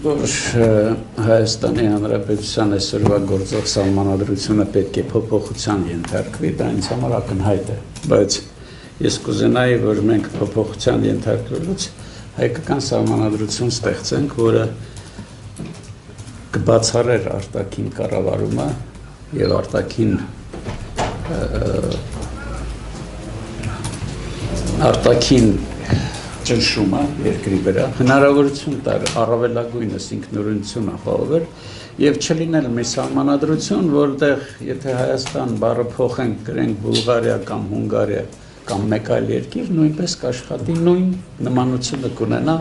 որ Հայաստանի Հանրապետության այսօրվա գործող սահմանադրությունը պետք է փոփոխության ենթարկվի, դա ինձ համար ակնհայտ է, բայց ես կուզենայի, որ մենք փոփոխության ենթարկվելուց հայկական սահմանադրություն ստեղծենք, որը կբացառեր արտաքին կառավարումը եւ արտաքին ճնշումը երկրի վրա, հնարավորություն տար առավելագույնս ինքնուրույնություն ապահովել եւ չլինել մի սահմանադրություն, որտեղ եթե Հայաստան բառը փոխենք, գրենք Բուլղարիա կամ Հունգարիա կամ մեկ այլ երկիր, նույնպես կաշխատի նույն նմանությունը կունենա,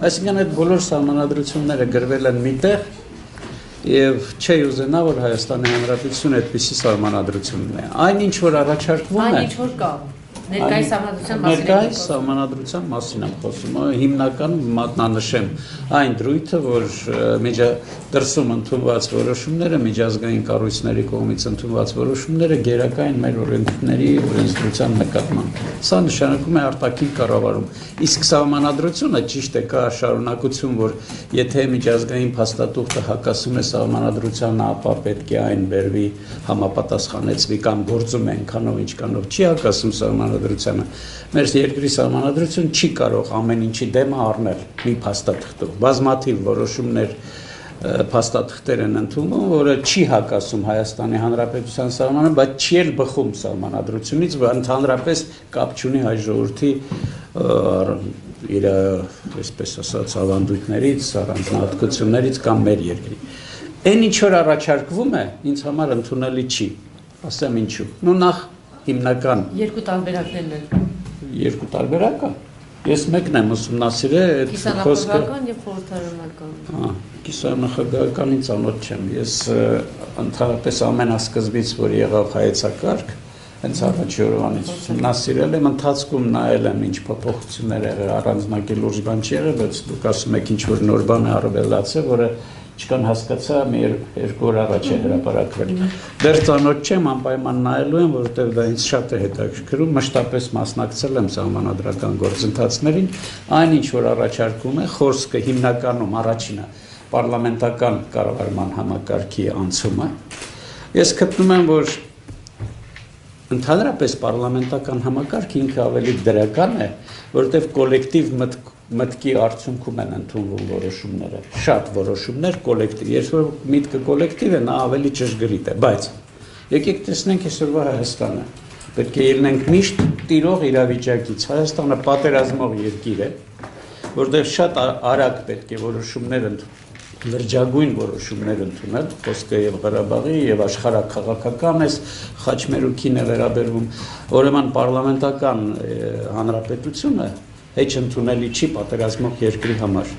այսինքն այդ բոլոր սահմանադրությունները գրվել են միտեղ եւ չի ուզենա, որ Հայաստանի Հանրապետությունը այդպիսի սահմանադրություն ունենա։ Այն ինչ որ առաջարկվում է, այն ինչ որ կա Ներկայիս սահմանադրության մասին եմ խոսում, հիմնականում մատնանշեմ այն դրույթը, որ դրսում ընդունված որոշումները, միջազգային կառույցների կողմից ընդունված որոշումները գերակա են մեր օրենքների օրենսդրության նկատմամբ։ Սա նշանակում է արտաքին կառավարում։ Իսկ սահմանադրությունը ճիշտ է, կա շարունակություն, որ եթե միջազգային փաստաթուղթը հակասում է սահմանադրությանը, ապա պետք է այն բերվի, համապատասխանեցվի կամ գործում է այնքանով, ինչքանով չի հակասում սահմանադրությանը։ Մեր երկրի սահմանադրություն չի կարող ամեն ինչի դեմը առնել մի փաստաթղթով։ Բազմաթիվ որոշումներ փաստաթղթեր են ընդունվում, որը չի հակասում Հայաստանի Հանրապետության սահմանը, բայց չի էլ բխում սահմանադրությունից, որ ընդհանրապես կապ չունի հայ ժողովրդի իր, այսպես ասած, ավանդույթներից, առանձնահատկություններից կամ մեր երկրի։ Այն ինչ որ առաջարկվում է, ինձ համար ընդունելի չի։ Ասեմ ինչու։ Նախ հիմնական երկու տարբերակներն են։ Երկու տարբերակ է։ Ես մեկն եմ ուսումնասիրել այդ խոսքը։ Կիսանախագահական եւ խորհրդարանական։ Կիսանախագահականին ծանոթ չեմ։ Ես ընդհանրապես ամենասկզբից, որ եղավ հայեցակարգ, հենց առաջի օրվանից ուսումնասիրել եմ, ընթացքում նայել եմ ինչ փոփոխություններ եղել, առանձնակի լուրջ բան չի եղել, բայց դուք ասում եք ինչ որ նոր բան է առավելացել, որը չկան հասկացա, մի երկու օր առաջ է հրապարակվել։ Դեռ ծանոթ չեմ, անպայման նայելու եմ, որովհետև դա ինձ շատ է հետաքրքրում, մշտապես մասնակցել եմ սահմանադրական գործընթացներին, այն ինչ որ առաջարկում է, խոսքը հիմնականում առաջինը պարլամենտական կառավարման համակարգի անցումը։ Ես գտնում եմ, որ ընդհանրապես պարլամենտական համակարգը ինքը ավելի դրական է, որովհետև կոլեկտիվ մտքի արդյունքում են ընդունվում որոշումները, շատ որոշումներ կոլեկտիվ, երբ որ միտքը կոլեկտիվ է, նա ավելի ճշգրիտ է, բայց եկեք տեսնենք այսօրվա Հայաստանը, պետք է ելնենք միշտ տիրող իրավիճակից, Հայաստանը պատերազմող երկիր է, որտեղ շատ արագ պետք է որոշումներ լրջագույն որոշումներ ընդունել, խոսքը եւ Ղարաբաղի եւ աշխարհաքաղաքական էս խաչմերուկին է վերաբերվում, ուրեմն պարլամենտական հանրապետությունը հեչ ընդունելի չի պատերազմող երկրի համար։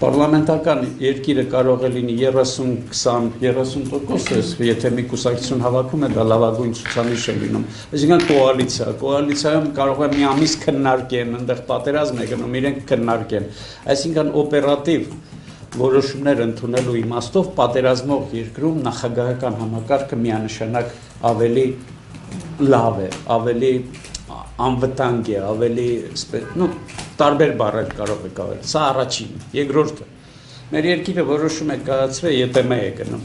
Պարլամենտական երկիրը կարող է լինի 30-20-30%, եթե մի կուսակցություն հավաքում է, դա լավագույն ցուցանիշ է լինում։ Այսինքն կոալիցիայում կարող է մի ամիս քննարկեն, այնտեղ պատերազմ է գնում, իրենք քննարկեն։ Այսինքն օպերատիվ որոշումներ ընդունելու իմաստով պատերազմող երկրում նախագահական համակարգը միանշանակ ավելի լավ է, ավելի անվտանգ է, ավելի տարբեր բառեր կարող է կառավարել։ Սա առաջինը, երկրորդը։ Մեր երկիրը որոշում է կայացրել ԵՏՄ է գնում։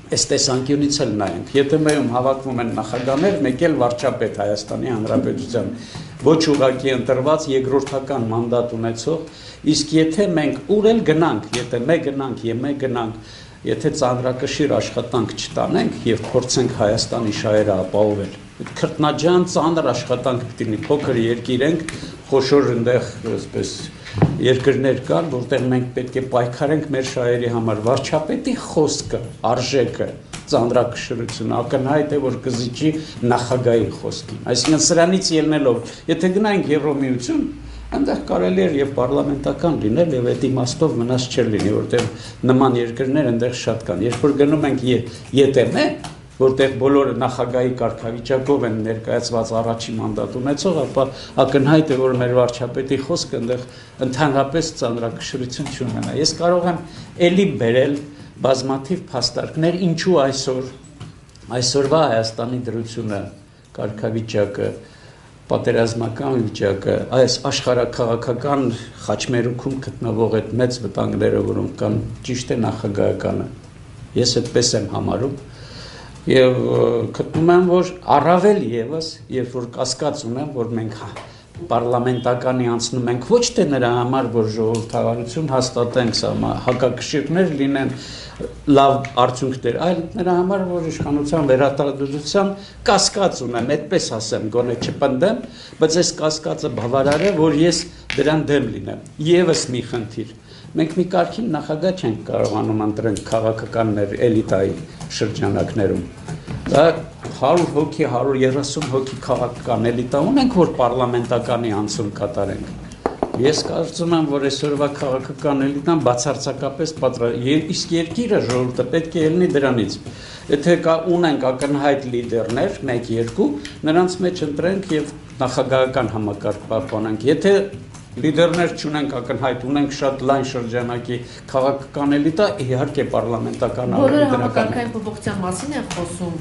Այս տեսանկյունից էլ նայենք, ԵՏՄ-ում հավաքվում են նախագահներ, մեկ էլ վարչապետ Հայաստանի Հանրապետության, ոչ ուղղակի ընտրված երկրորդական մանդատ ունեցող, իսկ եթե մենք ուր էլ գնանք, ԵՏՄ գնանք, ԵՄ գնանք, եթե ծանրակշիռ աշխատանք չտանենք եւ փորձենք Հայաստանի շահերը ապահովել, քրտնաջան ծանր աշխատանք պետք է լինի, փոքր երկիր ենք, խոշոր այնտեղ այսպես երկրներ կան, որտեղ մենք պետք է պայքարենք մեր շահերի համար, վարչապետի խոսքը, արժեքը, ծանրակշռությունը ակնհայտ է, որ կզիջի նախագահի խոսքին։ Այսինքն սրանից ելնելով, եթե գնանք Եվրոմիություն, այնտեղ կարելի է եւ պարլամենտական լինել եւ այդ իմաստով մնաց չէր լինի, որտեղ նման երկրներ այնտեղ շատ կան։ Երբ որ գնում ենք ԵՏՄ, որտեղ բոլորը նախագահի կարգավիճակով են ներկայացված առաջի մանդատ ունեցող, ապա ակնհայտ է, որ մեր վարչապետի խոսքը այնտեղ ընդհանրապես ծանրակշռություն չունենա։ Ես կարող եմ ելի բերել բազմաթիվ փաստարկներ, ինչու այսօրվա Հայաստանի դրությունը, կարգավիճակը պատերազմական վիճակը, այս աշխարհաքաղաքական խաչմերուքում գտնվող այդ մեծ վտանգները, որոնք կան, ճիշտ է նախագահականը։ Ես այդպես եմ համարում եւ գտնում եմ, որ առավել եւս, երբ որ կասկած ունեմ, որ մենք պարլամենտականի անցնում ենք ոչ թե նրա համար, որ ժողովրդավարություն հաստատենք, հակակշիռներ լինեն, լավ արդյունքներ, այլ նրա համար, որ իշխանության վերարտադրության կասկած ունեմ, այդպես ասեմ, գոնե չպնդեմ, բայց այս կասկածը բավարար է, որ ես դրան դեմ լինեմ։ Եվս մի խնդիր։ Մենք մի կարգին նախագահ չենք կարողանում ընտրենք քաղաքականներ էլիտայի շրջանակներում։ Դա 100 հոգի, 130 հոգի քաղաքական էլիտա ունենք, որ պարլամենտականի անցում կատարենք։ Ես կարծում եմ, որ այսօրվա քաղաքական էլիտան բացարձակապես իսկ երկիրը ժողովուրդը պետք է ելնի դրանից։ Եթե ունենք ակնհայտ լիդերներ, 1-2, նրանց մեջ ընտրենք եւ նախագահական համակարգ պահպանենք։ Եթե լիդերներ չունենք ակնհայտ, ունենք շատ լայն շրջանակի քաղաքական էլիտա, իհարկե պարլամենտական Բոլորը համակարգային փոփոխության մասին են խոսում,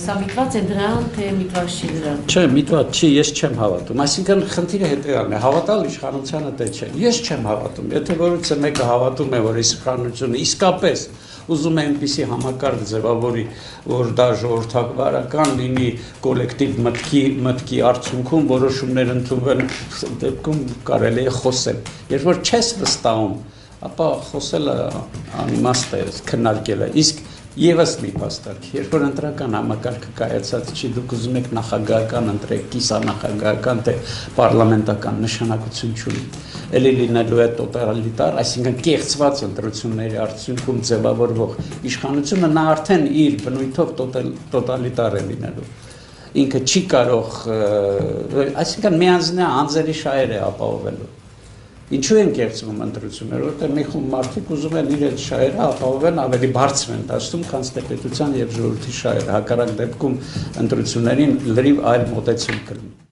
սա միտված է դրան, թե միտված չի դրան։ Չէ, միտված չի, ես չեմ հավատում։ Այսինքն խնդիրը հետեւյալն է, հավատալ իշխանությանը դե չէ։ Ես չեմ հավատում։ Եթե որևէ մեկը հավատում է, որ իշխանությունը իսկապես ուզում է այնպիսի համակարգ ձևավորի, որ դա ժողովրդավարական լինի, կոլեկտիվ մտքի արդյունքում որոշումներ ընդունվեն, դեպքում կարելի է խոսել։ Երբ որ չես վստահում, ապա խոսելը անիմաստ է, քննարկելը։ Իսկ եւս մի փաստարկ, երբ որ ընտրական համակարգը կայացած չի, դուք ուզում եք նախագահական ընտրեք, կիսանախագահական, թե պարլամենտական նշանակություն չունի։ Էլի լինելու է տոտալիտար, այսինքն կեղծված ընտրությունների արդյունքում ձևավորվող իշխանությունը նա արդեն իր բնույթով տոտալիտար է լինելու։ Ինքը չի կարող, այսինքն միանձնյա անձերի շահեր է ապահովելու։ Ինչու են կեղծվում ընտրությունները, որտեղ մի խումբ մարդիկ ուզում են իրենց շահերը ապահովեն ավելի բարձր են դասում, քան պետության եւ ժողովրդի շահերը։ Հակառակ դեպքում ընտրություններին լրիվ այլ մոտեցում կլինի։